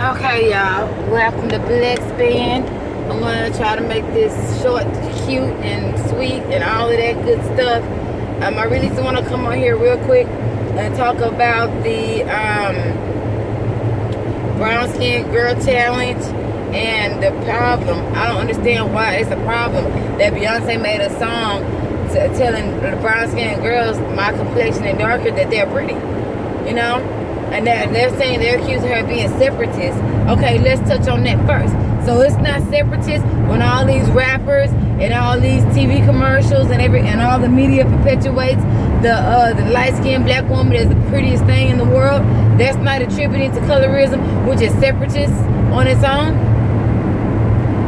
Okay, y'all. Welcome to Black Spin. I'm gonna try to make this short, cute, and sweet, and all of that good stuff. I really just want to come on here real quick and talk about the brown skin girl challenge and the problem. I don't understand why it's a problem that Beyonce made a song telling the brown skin girls my complexion and darker that they're pretty, you know. And they're saying they're accusing her of being separatist. Okay, let's touch on that first. So it's not separatist when all these rappers and all these TV commercials and all the media perpetuates the light-skinned black woman as the prettiest thing in the world. That's not attributed to colorism, which is separatist on its own.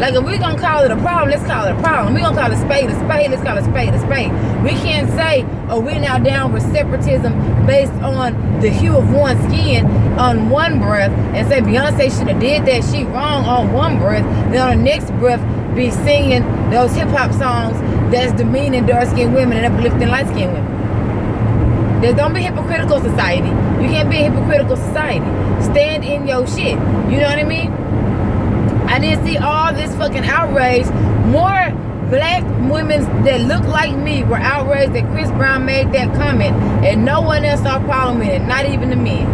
Like, if we're going to call it a problem, let's call it a problem. We're going to call a spade, let's call a spade a spade. We can't say, oh, we're now down with separatism based on the hue of one's skin on one breath and say Beyonce should have did that, she wrong on one breath, then on the next breath be singing those hip-hop songs that's demeaning dark-skinned women and uplifting light-skinned women. Don't be hypocritical, society. You can't be a hypocritical society. Stand in your shit. You know what I mean? I didn't see all this fucking outrage. More black women that look like me were outraged that Chris Brown made that comment, and no one else saw a problem with it, not even the men.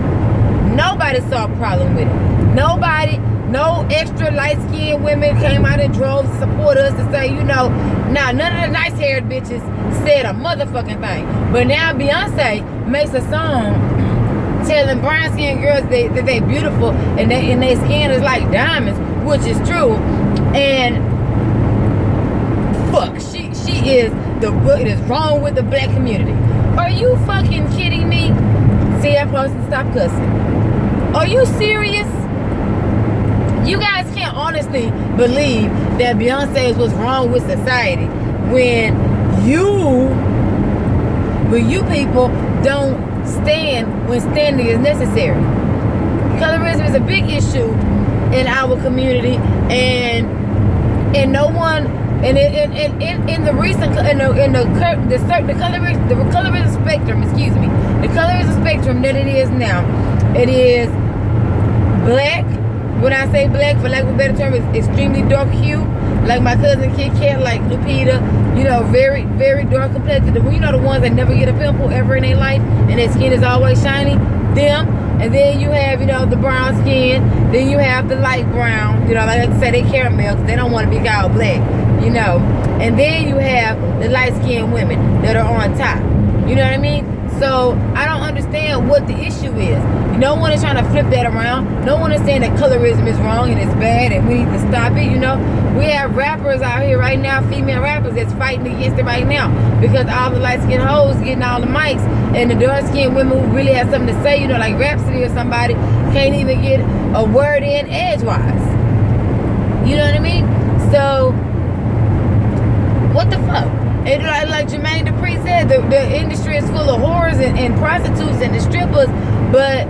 Nobody saw a problem with it. Nobody, no extra light-skinned women came out in droves to support us to say, you know, nah, none of the nice-haired bitches said a motherfucking thing. But now Beyonce makes a song telling brown-skinned girls that they beautiful and their skin is like diamonds, which is true. And fuck, she is it is wrong with the black community. Are you fucking kidding me? See, I'm supposed to stop cussing. Are you serious? You guys can't honestly believe that Beyonce is what's wrong with society when you people don't stand when standing is necessary. Colorism is a big issue in our community, and no one, and in the recent the colorism spectrum, the colorism spectrum that it is now, it is black. When I say black, for lack of a better term, it's extremely dark hue, like my cousin Kit Kat, like Lupita, you know, very, very dark complected. You know, the ones that never get a pimple ever in their life, and their skin is always shiny, them. And then you have, you know, the brown skin. Then you have the light brown, you know, like I say, they caramel because they don't want to be called black, you know. And then you have the light-skinned women that are on top. You know what I mean? So I don't understand what the issue is. No one is trying to flip that around. No one is saying that colorism is wrong and it's bad and we need to stop it, you know. We have rappers out here right now, female rappers, that's fighting against it right now because all the light-skinned hoes getting all the mics, and the dark-skinned women who really have something to say, you know, like Rhapsody or somebody, can't even get a word in edgewise. You know what I mean? So, what the fuck? And like Jermaine Dupri said, the industry is full of whores and prostitutes and the strippers, but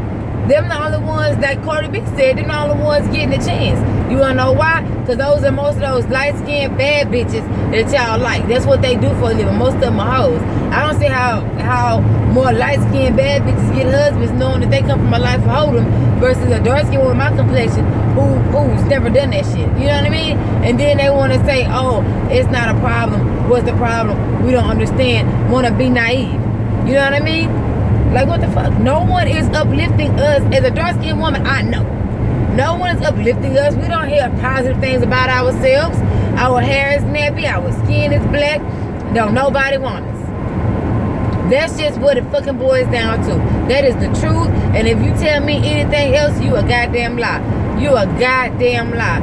them the only ones, like Cardi B said, them the only ones getting a chance. You wanna know why? Because those are most of those light-skinned bad bitches that y'all like. That's what they do for a living. Most of them are hoes. I don't see how more light-skinned bad bitches get husbands knowing that they come from a life of hold'em versus a dark-skinned woman with my complexion who's never done that shit. You know what I mean? And then they want to say, oh, it's not a problem. What's the problem? We don't understand. Want to be naive. You know what I mean? Like, what the fuck? No one is uplifting us. As a dark-skinned woman, I know. No one is uplifting us. We don't hear positive things about ourselves. Our hair is nappy. Our skin is black. Don't nobody want us. That's just what it fucking boils down to. That is the truth. And if you tell me anything else, you a goddamn lie. You a goddamn lie.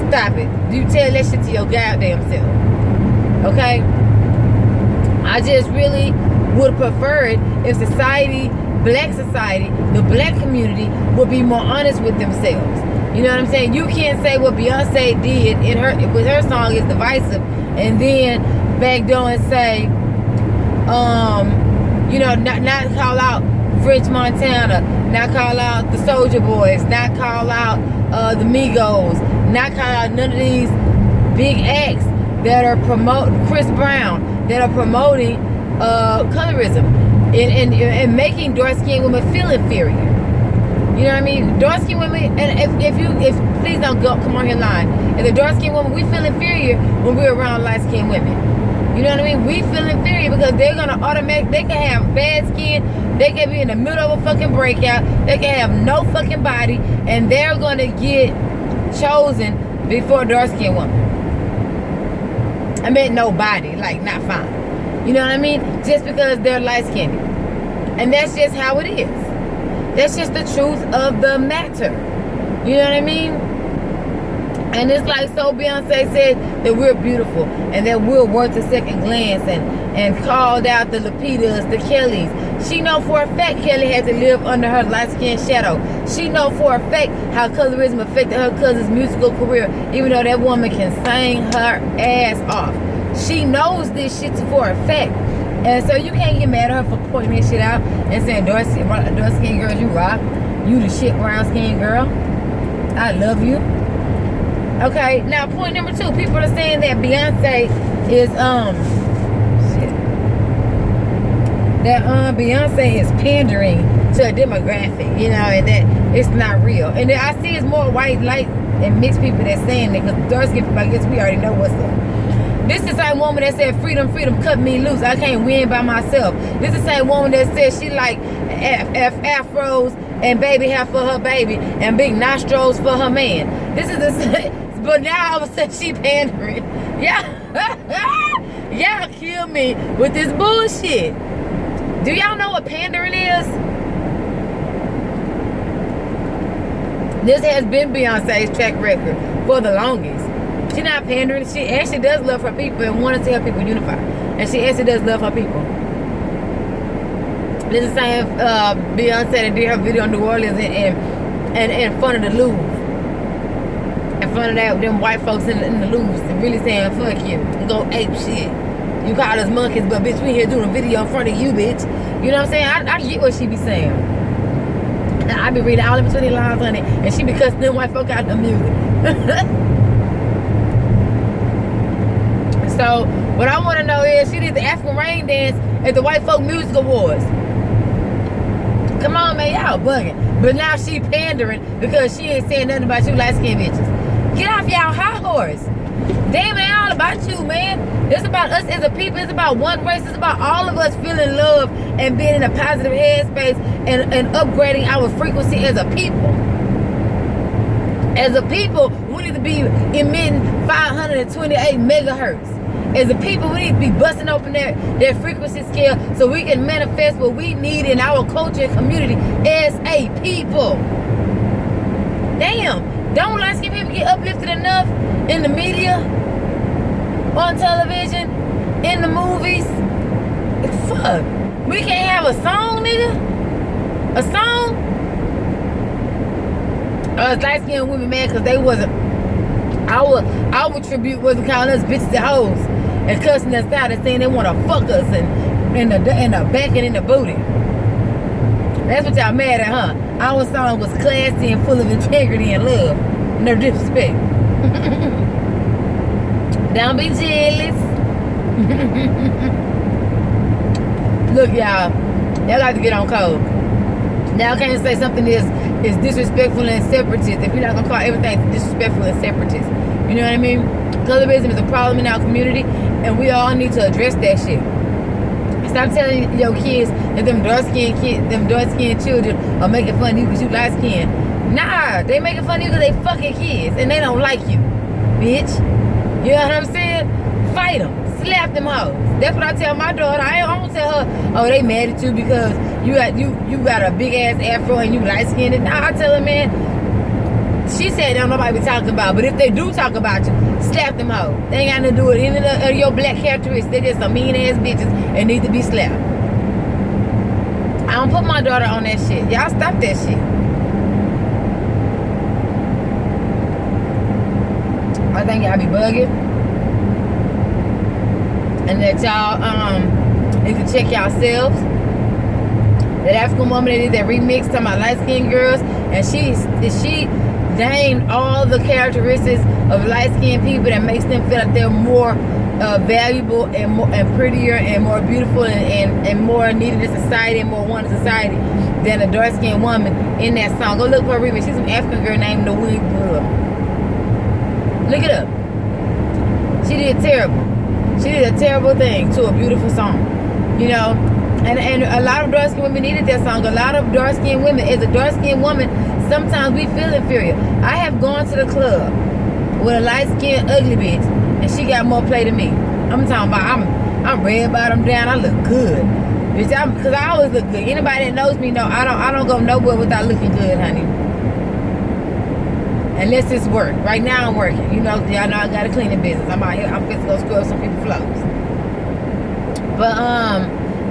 Stop it. You tell that shit to your goddamn self. Okay? I just really would prefer it if society, black society, the black community would be more honest with themselves. You know what I'm saying? You can't say what Beyonce did with her song is divisive and then back door and say, you know, not call out French Montana, not call out the Soulja Boys, not call out the Migos, not call out none of these big acts that are promoting Chris Brown, that are promoting colorism and making dark-skinned women feel inferior. You know what I mean? Dark skinned women, and if please don't go come on here lying. If the dark skinned woman, we feel inferior when we're around light skinned women. You know what I mean? We feel inferior because they're gonna they can have bad skin, they can be in the middle of a fucking breakout, they can have no fucking body, and they're gonna get chosen before a dark skinned woman. I meant no body, like not fine. You know what I mean? Just because they're light skinned. And that's just how it is. That's just the truth of the matter. You know what I mean? And it's like, so Beyonce said that we're beautiful and that we're worth a second glance, and called out the Lupitas, the Kellys. She know for a fact Kelly had to live under her light-skinned shadow. She know for a fact how colorism affected her cousin's musical career, even though that woman can sing her ass off. She knows this shit for a fact. And so you can't get mad at her for pointing this shit out and saying, dark skin girls, you rock. You the shit brown skin girl. I love you. Okay, now point number 2. People are saying that Beyonce is Beyonce is pandering to a demographic, you know, and that it's not real. And I see it's more white, light, and mixed people that's saying that, because dark skin people, I guess we already know what's up. This is the same woman that said, freedom, freedom, cut me loose. I can't win by myself. This is the same woman that said she like afros and baby hair for her baby and big nostrils for her man. This is the same, but now all of a sudden she pandering. Y'all kill me with this bullshit. Do y'all know what pandering is? This has been Beyonce's track record for the longest. She's not pandering. She actually does love her people and wants to see her people unify. And she actually does love her people. This is the same Beyonce that did her video in New Orleans and in front of the Louvre. In front of them white folks in the Louvre, really saying, fuck you, go ape shit. You call us monkeys, but bitch, we here doing a video in front of you, bitch. You know what I'm saying? I get what she be saying. I be reading all in between the lines on it, and she be cussing them white folk out the music. So, what I want to know is, she did the African Rain Dance at the White Folk Music Awards. Come on, man, y'all bugging. But now she pandering because she ain't saying nothing about you light-skinned bitches. Get off y'all high horse. Damn, it ain't all about you, man. It's about us as a people. It's about one race. It's about all of us feeling love and being in a positive headspace and upgrading our frequency as a people. As a people, we need to be emitting 528 megahertz. As a people, we need to be busting open their frequency scale so we can manifest what we need in our culture and community as a people. Damn, don't light-skinned people get uplifted enough in the media, on television, in the movies? Fuck. We can't have a song, nigga? A song? Us light-skinned women mad because they wasn't, our tribute wasn't calling us bitches and hoes and cussing us out and saying they want to fuck us and in the back and in the booty. That's what y'all mad at, huh? Our song was classy and full of integrity and love. No disrespect. Don't be jealous. Look, y'all got to get on code. Y'all can't say something is disrespectful and separatist if you're not gonna call everything disrespectful and separatist. You know what I mean? Colorism is a problem in our community, and we all need to address that shit. Stop telling your kids that them dark-skinned children are making fun of you because you light-skinned. Nah, they making fun of you because they fucking kids and they don't like you, bitch. You know what I'm saying? Fight them. Slap them hoes. That's what I tell my daughter. I don't tell her, oh, they mad at you because you got a big ass afro and you light skinned. Nah, I tell her, man, she said don't nobody be talking about, but if they do talk about you, slap them hoes. They ain't got nothing to do with any of your black characteristics. They just some mean ass bitches and need to be slapped. I don't put my daughter on that shit. Y'all stop that shit. I think y'all be bugging. And that y'all need to check yourselves. That African woman that did that remix talking about light-skinned girls, and she named all the characteristics of light-skinned people that makes them feel like they're more valuable and prettier and more beautiful and more needed in society and more wanted in society than a dark-skinned woman in that song. Go look for her remix. She's an African girl named the Wig Girl. Look it up. She did terrible. She did a terrible thing to a beautiful song. You know? And a lot of dark-skinned women needed that song. A lot of dark-skinned women, as a dark-skinned woman, sometimes we feel inferior. I have gone to the club with a light-skinned ugly bitch, and she got more play than me. I'm talking about, I'm red bottom down. I look good, bitch. Because I always look good. Anybody that knows me know I don't go nowhere without looking good, honey. Unless it's work. Right now I'm working. You know, y'all know I got a cleaning business. I'm out here. I'm fixing to go scrub some people's floors. But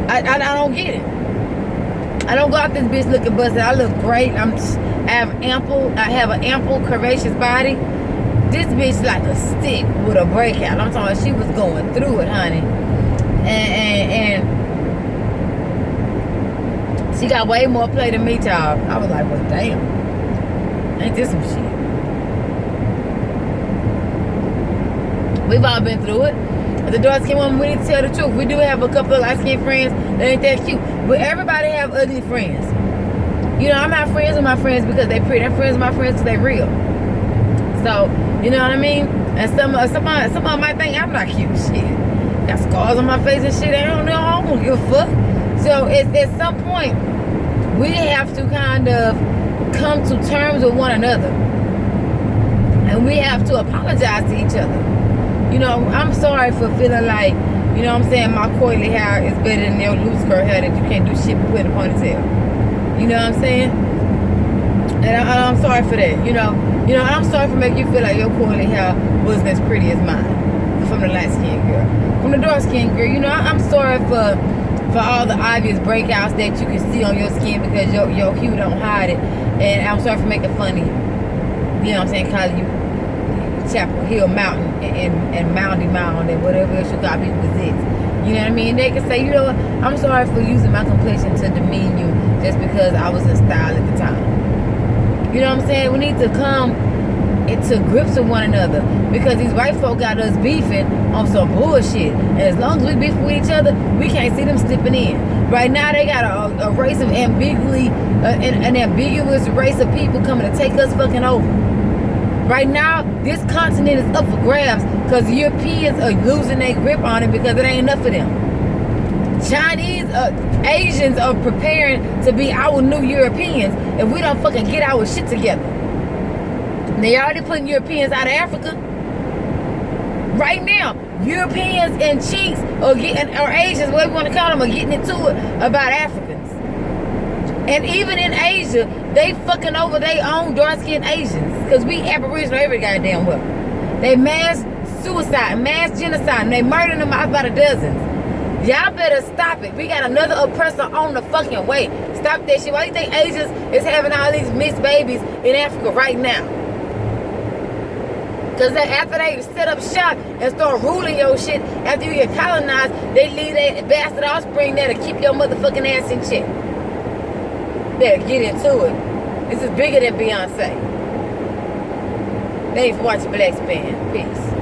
I don't get it. I don't go out this bitch looking busted. I look great. I have an ample, curvaceous body. This bitch like a stick with a breakout. I'm talking about she was going through it, honey. And she got way more play than me, child. I was like, well, damn. Ain't this some shit? We've all been through it. As a dark-skinned woman, we need to tell the truth. We do have a couple of light-skinned friends that ain't that cute. But everybody have ugly friends. You know, I'm not friends with my friends because they pretty. I'm friends with my friends because they real. So, you know what I mean? And someone might think I'm not cute. Shit. Got scars on my face and shit. I don't know. I don't give a fuck. So, at some point, we have to kind of come to terms with one another. And we have to apologize to each other. You know, I'm sorry for feeling like, you know what I'm saying, my coily hair is better than your loose curl hair that you can't do shit but put in a ponytail. You know what I'm saying? And I'm sorry for that. You know, I'm sorry for making you feel like your coily hair wasn't as pretty as mine. From the light-skinned girl. From the dark-skinned girl, you know, I'm sorry for all the obvious breakouts that you can see on your skin because your hue don't hide it. And I'm sorry for making fun of you. You know what I'm saying? Calling you Chapel Hill Mountain and Moundy Mound and whatever else you got people visits. You know what I mean? They can say, you know what, I'm sorry for using my complexion to demean you just because I was in style at the time. You know what I'm saying? We need to come into grips with one another because these white folk got us beefing on some bullshit. And as long as we beef with each other, we can't see them slipping in. Right now, they got a race of an ambiguous race of people coming to take us fucking over. Right now, this continent is up for grabs because Europeans are losing their grip on it because it ain't enough of them. Chinese, Asians are preparing to be our new Europeans if we don't fucking get our shit together. They already putting Europeans out of Africa. Right now, Europeans and cheeks or Asians, whatever you want to call them, are getting into it about Africans. And even in Asia, they fucking over their own dark-skinned Asians. Because we Aboriginal every goddamn well. They mass suicide, mass genocide, and they murdering them out by the dozens. Y'all better stop it. We got another oppressor on the fucking way. Stop that shit. Why do you think Asians is having all these mixed babies in Africa right now? Because after they set up shop and start ruling your shit, after you get colonized, they leave their bastard offspring there to keep your motherfucking ass in check. Better get into it. This is bigger than Beyonce. Thanks for watching Black Span. Peace.